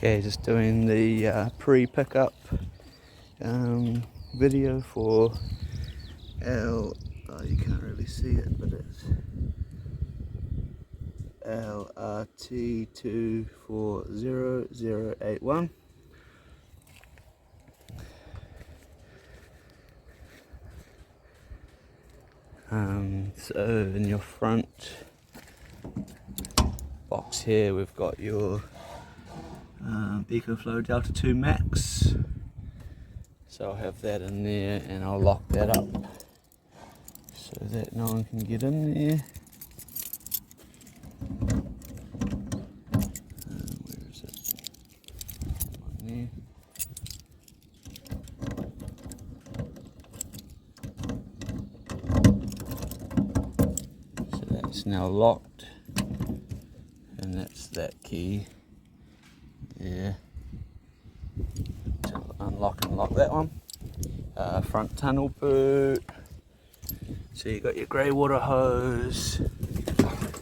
Okay, just doing the pre-pickup video for you can't really see it, but it's LRT240081. So in your front box here we've got your EcoFlow Delta 2 Max, so I'll have that in there and I'll lock that up so that no one can get in there. Where is it? One there. So that's now locked, and that's that key there to unlock and lock that one. Front tunnel boot. So you've got your grey water hose, you've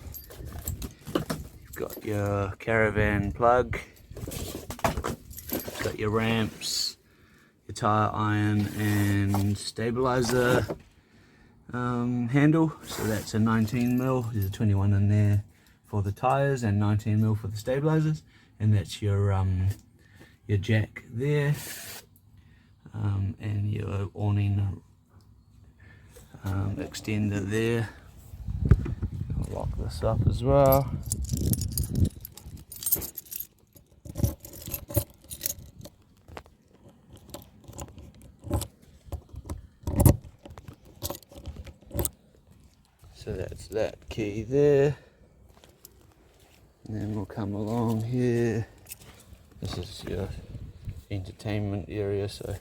got your caravan plug, you've got your ramps, your tyre iron and stabiliser handle. So that's a 19mm, there's a 21 in there for the tyres and 19mm for the stabilisers, and that's your jack there, and your awning extender there. I'll lock this up as well. So that's that key there, and then we'll come along here. This is your entertainment area, so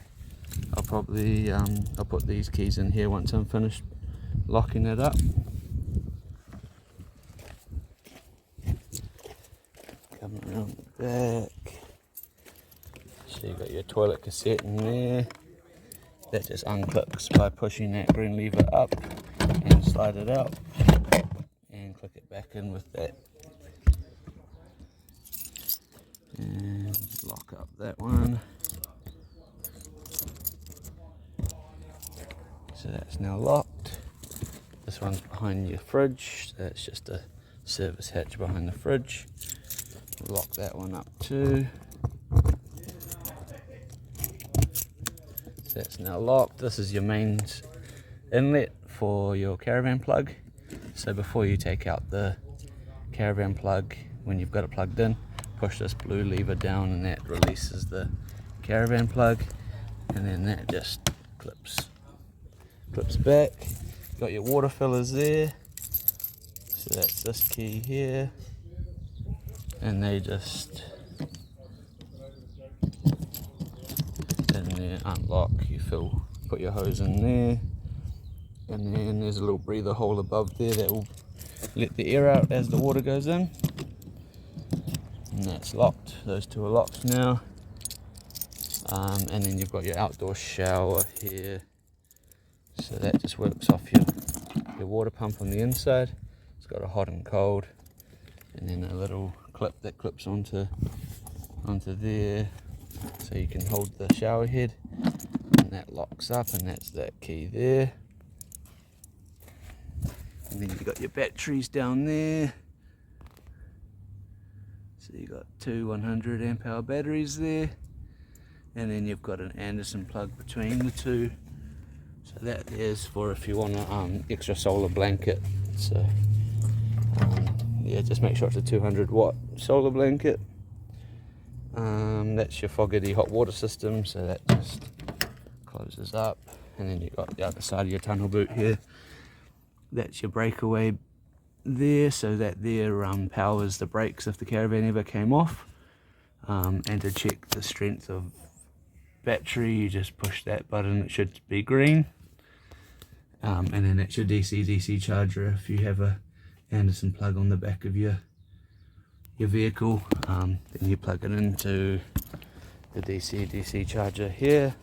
I'll probably I'll put these keys in here once I'm finished locking it up. Come around the back. So you've got your toilet cassette in there. That just unclips by pushing that green lever up and slide it out and click it back in with that. And lock up that one. So that's now locked. This one's behind your fridge, so that's just a service hatch behind the fridge. Lock that one up too. So that's now locked. This is your mains inlet for your caravan plug. So before you take out the caravan plug, when you've got it plugged in, push this blue lever down and that releases the caravan plug, and then that just clips back. Got your water fillers there, so that's this key here, and they just in there unlock. You fill, put your hose in there, and then there's a little breather hole above there that will let the air out as the water goes in, and that's locked. Those two are locked now. And then you've got your outdoor shower here, so that just works off your water pump on the inside. It's got a hot and cold, and then a little clip that clips onto there, so you can hold the shower head, and that locks up, and that's that key there. And then you've got your batteries down there. So you've got two 100 amp hour batteries there, and then you've got an Anderson plug between the two. So that is for if you want an extra solar blanket. So yeah, just make sure it's a 200 watt solar blanket. That's your Fogarty hot water system, so that just closes up. And then you've got the other side of your tunnel boot here. That's your breakaway there, so that there powers the brakes if the caravan ever came off. And to check the strength of battery, you just push that button, it should be green. And then that's your DC charger if you have a Anderson plug on the back of your vehicle. Then you plug it into the DC charger here.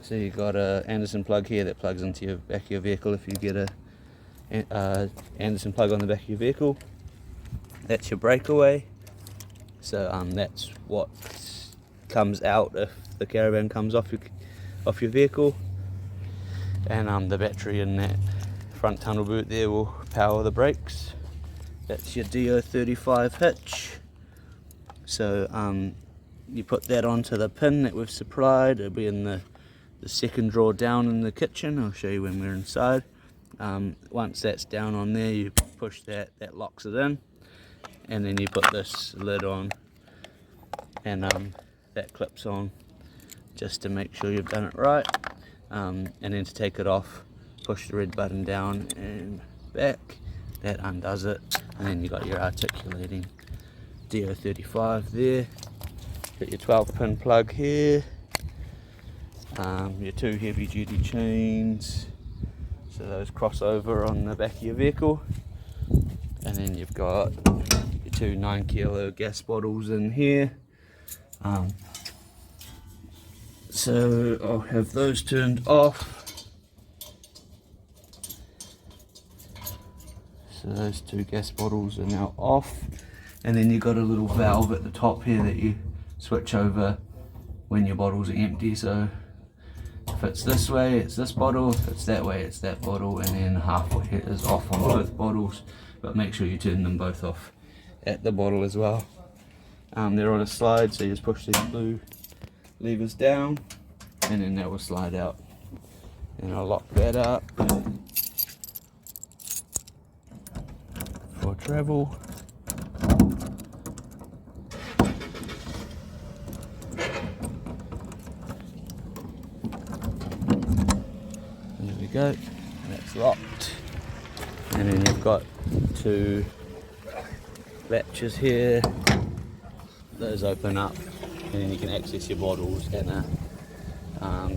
So you've got a Anderson plug here that plugs into your back of your vehicle if you get a Anderson plug on the back of your vehicle. That's your breakaway. So that's what comes out if the caravan comes off your vehicle, and the battery in that front tunnel boot there will power the brakes. That's your DO35 hitch. So you put that onto the pin that we've supplied. It'll be in the second drawer down in the kitchen. I'll show you when we're inside. Once that's down on there, you push that locks it in, and then you put this lid on, and that clips on just to make sure you've done it right. And then to take it off, push the red button down and back. That undoes it, and then you got your articulating DO35 there. Got your 12 pin plug here, your 2 heavy duty chains, so those cross over on the back of your vehicle, and then you've got your 2 9-kilo gas bottles in here. So I'll have those turned off. So those 2 gas bottles are now off, and then you've got a little valve at the top here that you switch over when your bottles are empty. So if it's this way, it's this bottle; if it's that way, it's that bottle, and then halfway it is off on both bottles. But make sure you turn them both off at the bottle as well. They're on a slide, so you just push these blue levers down, and then that will slide out. And I'll lock that up for travel. There we go, that's locked. And then you've got 2 latches here, those open up, and then you can access your bottles and a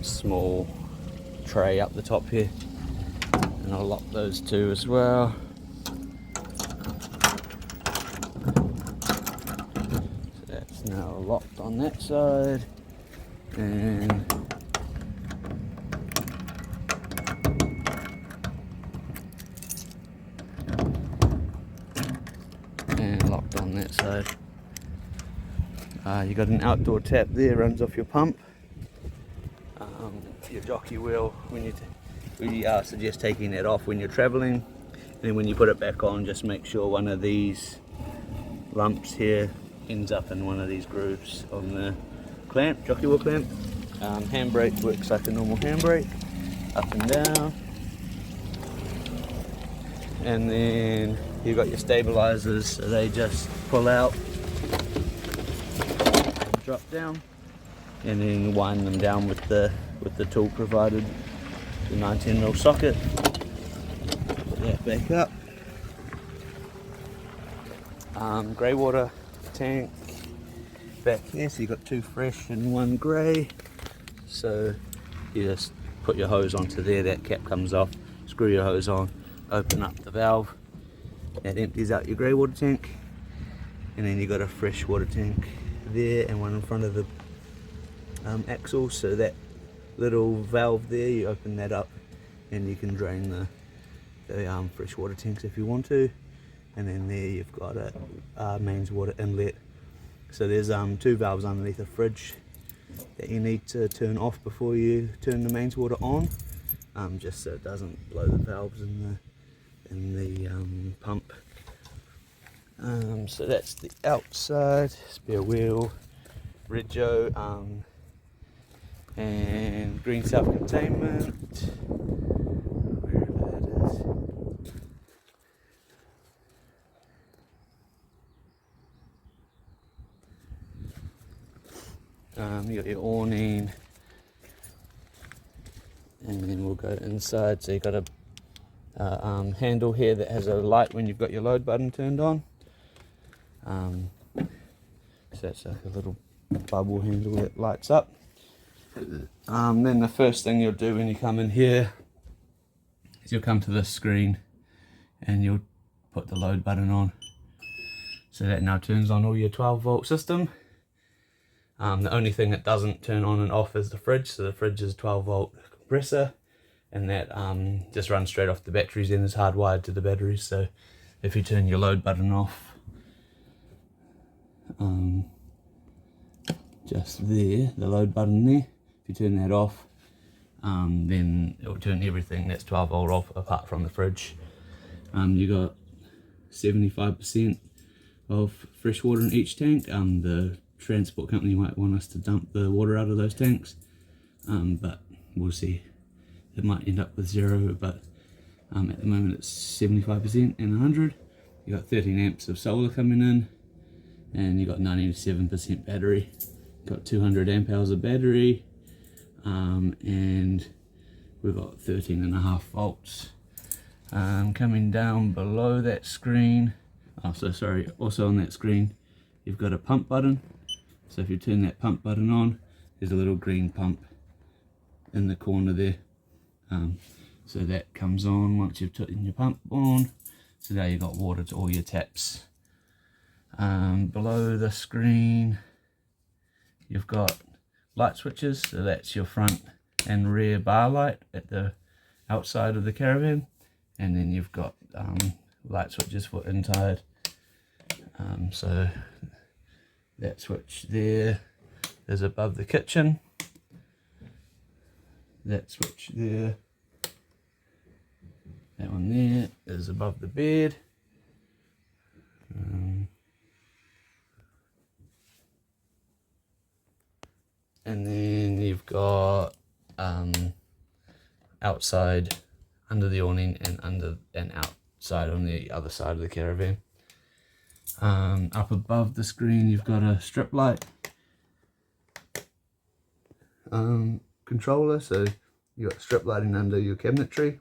small tray up the top here. And I'll lock those 2 as well. So that's now locked on that side, and locked on that side. You got an outdoor tap there, runs off your pump. Your jockey wheel, we suggest taking that off when you're traveling, and then when you put it back on, just make sure one of these lumps here ends up in one of these grooves on the clamp, jockey wheel clamp. Handbrake works like a normal handbrake, up and down. And then you've got your stabilizers, so they just pull out and drop down, and then you wind them down with the tool provided, the 19mm socket. Put that back up. Grey water tank back here, so you've got 2 fresh and 1 grey. So you just put your hose onto there, that cap comes off, screw your hose on, open up the valve, that empties out your grey water tank, and then you've got a fresh water tank there and one in front of the axle. So that little valve there, you open that up and you can drain the fresh water tanks if you want to. And then there you've got a mains water inlet. So there's 2 valves underneath the fridge that you need to turn off before you turn the mains water on, just so it doesn't blow the valves in the pump. So that's the outside, spare wheel, Rego, and green self-containment, wherever that is. You got your awning, and then we'll go inside. So you got a handle here that has a light when you've got your load button turned on. So that's like a little bubble handle that lights up. Then the first thing you'll do when you come in here is you'll come to this screen and you'll put the load button on. So that now turns on all your 12-volt system. The only thing that doesn't turn on and off is the fridge. So the fridge is a 12-volt compressor, and that just runs straight off the batteries and is hardwired to the batteries. So if you turn your load button off, just there, the load button there. If you turn that off, then it will turn everything that's 12 volt off apart from the fridge. You got 75% of fresh water in each tank. The transport company might want us to dump the water out of those tanks, but we'll see. It might end up with 0, but at the moment it's 75% and 100. You got 13 amps of solar coming in, and you got 97% battery. Got 200 amp hours of battery, and we've got 13.5 volts. Coming down below that screen, also on that screen you've got a pump button. So if you turn that pump button on, there's a little green pump in the corner there. So that comes on once you've turned your pump on. So now you've got water to all your taps. Below the screen you've got light switches, so that's your front and rear bar light at the outside of the caravan, and then you've got light switches for inside. So that switch there is above the kitchen, that switch there, that one there is above the bed. And then you've got outside under the awning and outside on the other side of the caravan. Up above the screen you've got a strip light controller, so you got strip lighting under your cabinetry.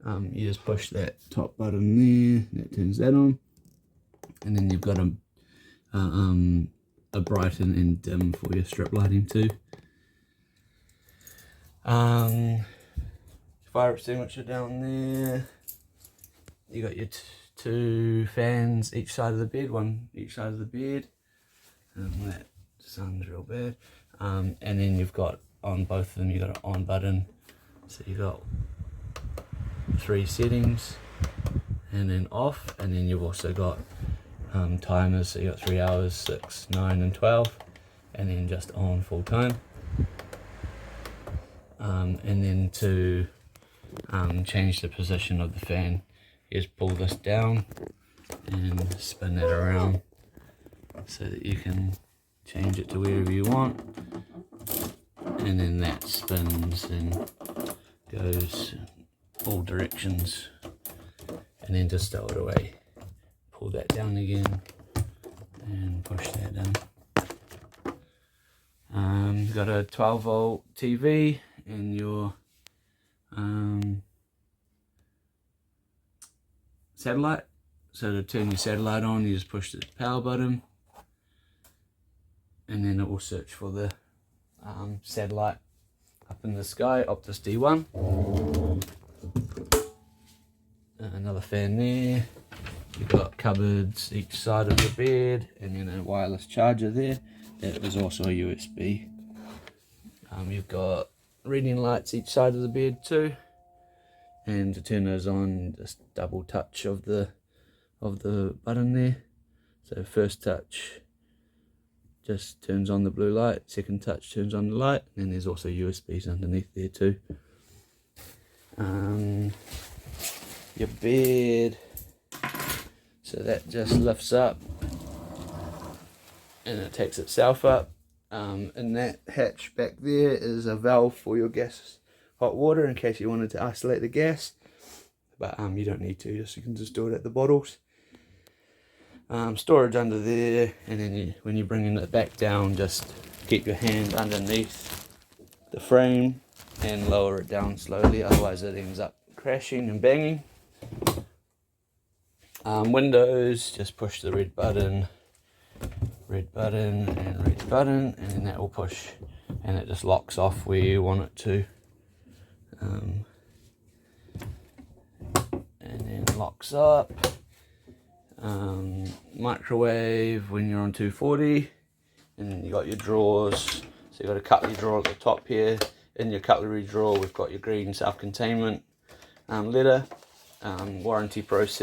You just push that top button there, that turns that on, and then you've got a brighten and dim for your strip lighting too. Fire extinguisher down there. You got your two fans each side of the bed, one each side of the bed. That sounds real bad. And then you've got on both of them, you've got an on button. So you've got 3 settings, and then off, and then you've also got timers, so you got 3 hours, 6, 9 and 12, and then just on full time. And then to change the position of the fan, you just pull this down and spin it around so that you can change it to wherever you want, and then that spins and goes all directions, and then just stow it away. Pull that down again and push that down. You've got a 12 volt TV and your satellite. So to turn your satellite on, you just push the power button, and then it will search for the satellite up in the sky, Optus D1. Another fan there. You've got cupboards each side of the bed, and then a wireless charger there. That is also a USB. You've got reading lights each side of the bed too. And to turn those on, just double touch of the button there. So first touch just turns on the blue light, second touch turns on the light, and then there's also USBs underneath there too. Your bed, so that just lifts up and it takes itself up. And that hatch back there is a valve for your gas hot water in case you wanted to isolate the gas, but you don't need to, you can just do it at the bottles. Storage under there, and then when you're bringing it back down, just keep your hand underneath the frame and lower it down slowly, otherwise it ends up crashing and banging. Windows, just push the red button, and red button, and then that will push, and it just locks off where you want it to, and then locks up. Microwave when you're on 240, and then you got your drawers, so you got a cutlery drawer at the top here. In your cutlery drawer we've got your green self-containment letter, warranty process.